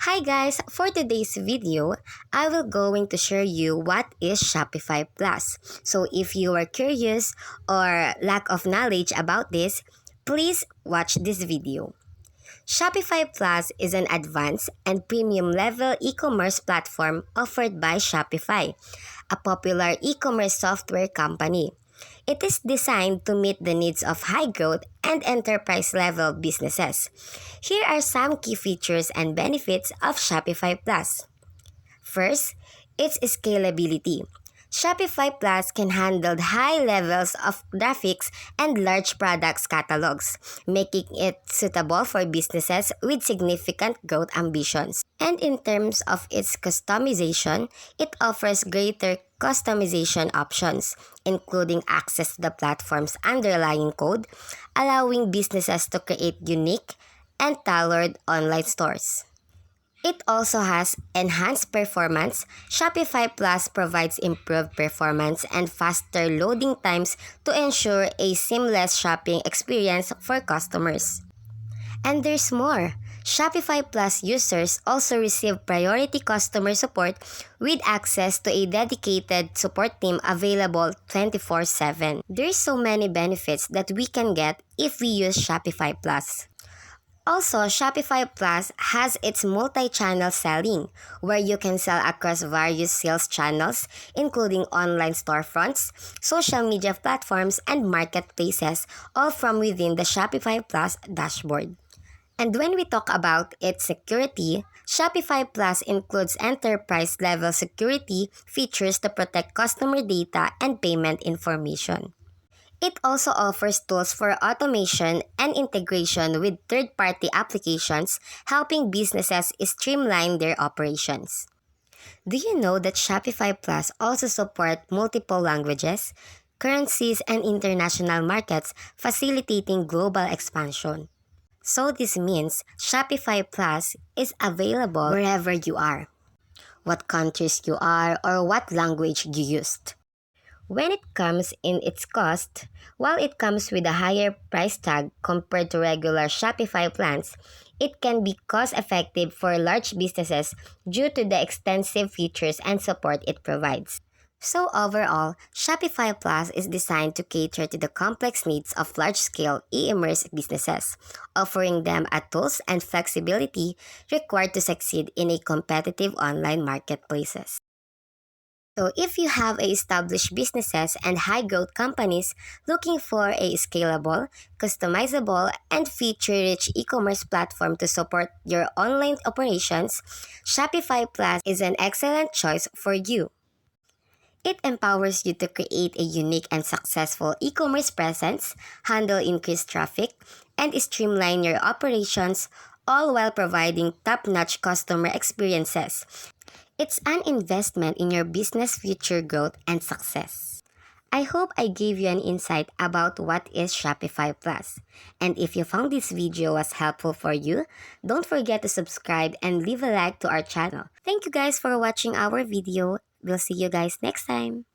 Hi guys, for today's video, I will going to share you what is Shopify Plus. So if you are curious or lack of knowledge about this, please watch this video. Shopify Plus is an advanced and premium level e-commerce platform offered by Shopify, a popular e-commerce software company. It is designed to meet the needs of high growth and enterprise level businesses. Here are some key features and benefits of Shopify Plus. First, its scalability. Shopify Plus can handle high levels of graphics and large products catalogs, making it suitable for businesses with significant growth ambitions. And in terms of its customization, it offers greater customization options, including access to the platform's underlying code, allowing businesses to create unique and tailored online stores. It also has enhanced performance. Shopify Plus provides improved performance and faster loading times to ensure a seamless shopping experience for customers. And there's more. Shopify Plus users also receive priority customer support with access to a dedicated support team available 24/7. There's so many benefits that we can get if we use Shopify Plus. Also, Shopify Plus has its multi-channel selling, where you can sell across various sales channels, including online storefronts, social media platforms, and marketplaces, all from within the Shopify Plus dashboard. And when we talk about its security, Shopify Plus includes enterprise-level security features to protect customer data and payment information. It also offers tools for automation and integration with third-party applications, helping businesses streamline their operations. Do you know that Shopify Plus also supports multiple languages, currencies, and international markets, facilitating global expansion? So this means Shopify Plus is available wherever you are, what countries you are, or what language you used. When it comes in its cost, while it comes with a higher price tag compared to regular Shopify plans, it can be cost-effective for large businesses due to the extensive features and support it provides. So overall, Shopify Plus is designed to cater to the complex needs of large-scale e-commerce businesses, offering them a tools and flexibility required to succeed in a competitive online marketplaces. So if you have established businesses and high-growth companies looking for a scalable, customizable, and feature-rich e-commerce platform to support your online operations, Shopify Plus is an excellent choice for you. It empowers you to create a unique and successful e-commerce presence, handle increased traffic, and streamline your operations, all while providing top-notch customer experiences. It's an investment in your business future growth and success. I hope I gave you an insight about what is Shopify Plus. And if you found this video was helpful for you, don't forget to subscribe and leave a like to our channel. Thank you guys for watching our video. We'll see you guys next time.